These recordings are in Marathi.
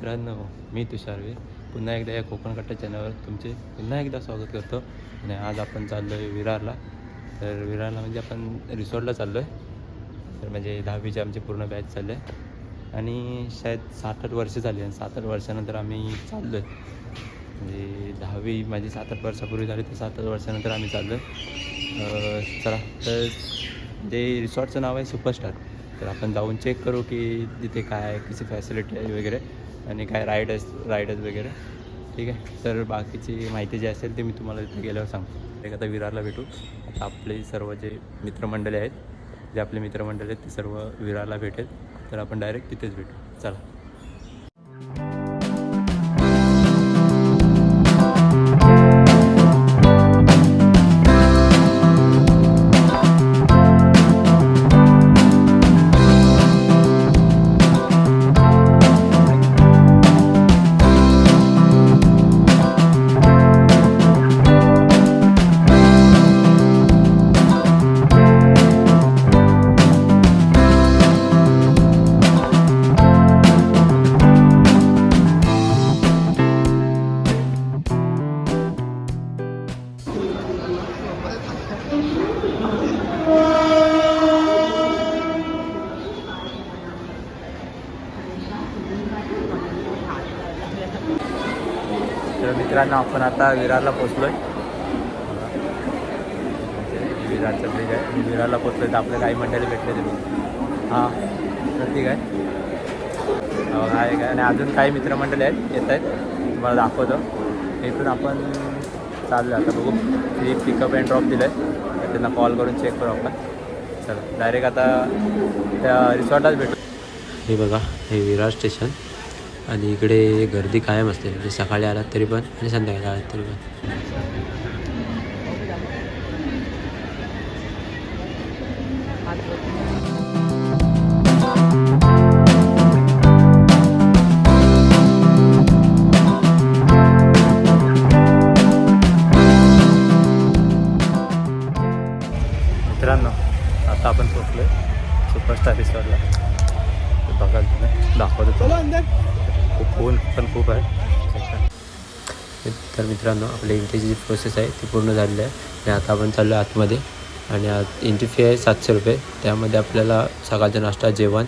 मित्रांनो, मी तुषारवीर पुन्हा एकदा या कोकण कट्टा चॅनलवर तुमचे पुन्हा एकदा स्वागत करतो. आणि आज आपण चाललो आहे विरारला. तर विरारला म्हणजे आपण रिसॉर्टला चाललो आहे. तर म्हणजे 10वीचे आमची पूर्ण बॅच चालले आहे आणि शायद 7-8 वर्ष झाली आणि 7-8 वर्षानंतर आम्ही चाललो आहे. म्हणजे 10वी माझी 7-8 वर्षापूर्वी झाली, तर 7-8 वर्षानंतर आम्ही चाललो आहे. चला, तर ते रिसॉर्टचं नाव आहे सुपरस्टार. तर आपण जाऊन चेक करू की तिथे काय आहे, कशी फॅसिलिटी आहे वगैरे, आणि काय रायडर्स वगैरे. ठीक आहे, तर बाकीची माहिती जी असेल ते मी तुम्हाला तिथे गेल्यावर सांगतो. एक आता विरारला भेटू. आता आपले सर्व जे मित्रमंडळी आहेत, जे आपले मित्रमंडळी आहेत ते सर्व विरारला भेटेल. तर आपण डायरेक्ट तिथेच भेटू. चला. तर मित्रांनो, आपण आता विरारला पोचलो आहे. विरारचं ब्रिज आहे. विरारला पोचलो आहे. तर आपल्या काही मंडळी भेटले ते. हां, प्रतीक आहे. आहे काय, आणि अजून काही मित्रमंडळी आहेत, येत आहेत. तुम्हाला दाखवतो. इथून आपण चाललो आता. बघू, ते पिकअप अँड ड्रॉप दिलं आहे. तर त्यांना कॉल करून चेक करू आपण. चला, डायरेक्ट आता त्या रिसॉर्टलाच भेटू. हे बघा, हे विरार स्टेशन. आणि इकडे गर्दी कायम असते, म्हणजे सकाळी आलात तरी पण आणि संध्याकाळी आलात तरी पण. मित्रांनो, आता आपण पोचलो आहे सुपरस्टार रिसॉर्टला. बघा, तुम्ही दाखवतो तुम्हाला. खूप ऊन पण खूप आहे. तर मित्रांनो, आपली एंट्रीची जी प्रोसेस आहे ती पूर्ण झालेली आहे. आणि आता आपण चाललो आहे आतमध्ये. आणि एंट्री फी आहे 700 रुपये. त्यामध्ये आपल्याला सकाळचा नाश्ता, जेवण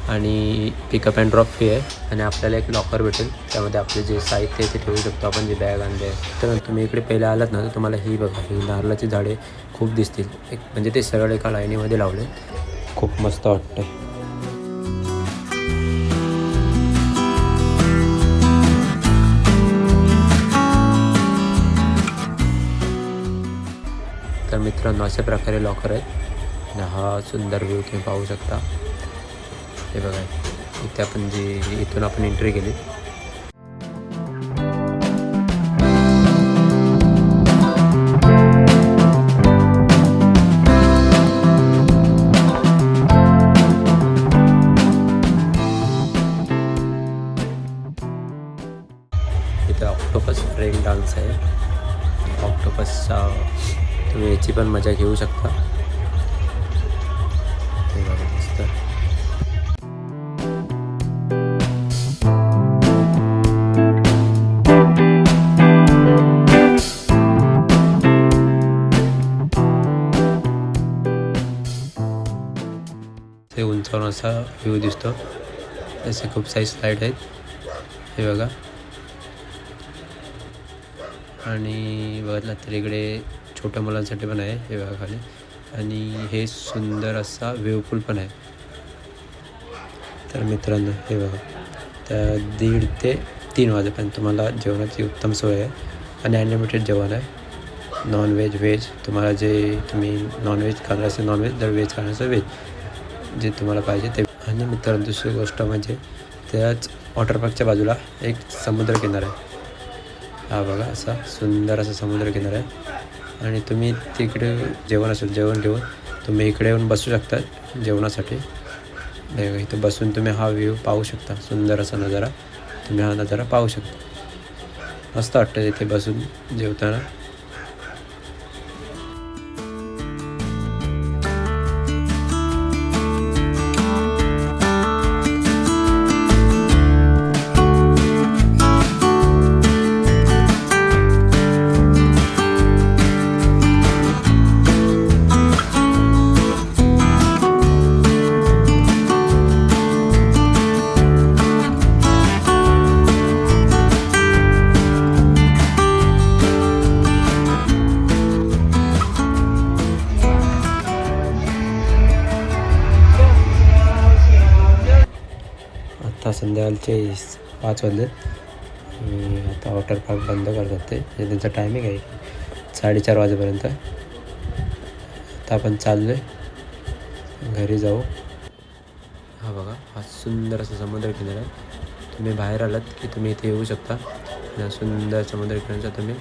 आणि पिकअप अँड ड्रॉप फी आहे. आणि आपल्याला एक लॉकर भेटेल, त्यामध्ये आपले जे साहित्य आहे ते ठेवू शकतो आपण, जे बॅग आणले आहे. तर तुम्ही इकडे पहिले आलात ना, तर तुम्हाला ही बघा, ही नारळाची झाडे खूप दिसतील. म्हणजे ते सरळ एका लाईनीमध्ये लावले. खूप मस्त वाटतं. तर मित्रांनो, अशा प्रकारे लॉकर आहेत. आणि हा सुंदर व्ह्यू तुम्ही पाहू शकता. हे बघा, इथे आपण इथून आपण एंट्री केली. इथे ऑक्टोपस रेन डान्स आहे. ऑक्टोपसचा तुम्ही याची पण मजा घेऊ शकता. मस्त. ते उंचावून असा व्ह्यू दिसतो. असे खूप सारी स्लाईड आहेत. हे बघा. आणि बघितलं तर इकडे छोट्या मुलांसाठी पण आहे. हे बघा खाली. आणि हे सुंदर असा व्ह्यू पूल पण आहे. तर मित्रांनो, हे बघा, त्या 1:30 ते 3 वाजेपर्यंत तुम्हाला जेवणाची उत्तम सोय आहे. आणि अनलिमिटेड जेवण आहे. नॉनव्हेज, व्हेज, तुम्हाला जे तुम्ही नॉनव्हेज खाणार असेल नॉनव्हेज, जर व्हेज खाणार असेल व्हेज, जे तुम्हाला पाहिजे ते. आणि मित्रांनो, दुसरी गोष्ट म्हणजे त्याच वॉटर पार्कच्या बाजूला एक समुद्रकिनारा आहे. हा बघा, असा सुंदर असा समुद्रकिनारा आहे. आणि तुम्ही तिकडे जेवण घेऊन तुम्ही इकडे येऊन बसू शकता जेवणासाठी. इथं बसून तुम्ही हा व्ह्यू पाहू शकता. सुंदर असा नजारा तुम्ही हा नजारा पाहू शकता. मस्त वाटतं इथे बसून जेवताना. संध्याकाळचे 5 वाजलेत आणि आता वॉटर पार्क बंद करतात ते म्हणजे त्यांचं टायमिंग आहे 4:30 वाजेपर्यंत. आता आपण चाललो आहे घरी जाऊ. हा बघा, हा सुंदर असा समुद्र किनारा आहे. तुम्ही बाहेर आलात की तुम्ही इथे येऊ शकता आणि सुंदर समुद्र किनाऱ्याचा तुम्ही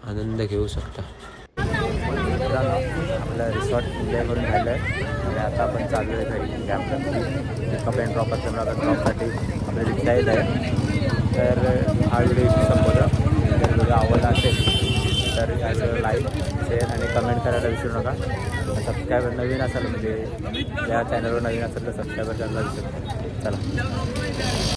आनंद घेऊ शकता. आपलं रिसॉर्ट एन्जॉय करून झालं आहे आणि आता आपण चालू आहे घरी. आपलं पिकअप अँड ड्रॉप असल्यामुळे आता ड्रॉपसाठी आपलं रिक्षा येत आहे. तर हा व्हिडिओ इथे संपवला. जर व्हिडिओ आवडला असेल तर याचं लाईक शेअर आणि कमेंट करायला विसरू नका. सबस्क्रायबर नवीन असाल म्हणजे या चॅनलवर नवीन असेल तर सबस्क्रायबर करायला विसरू नका. चला.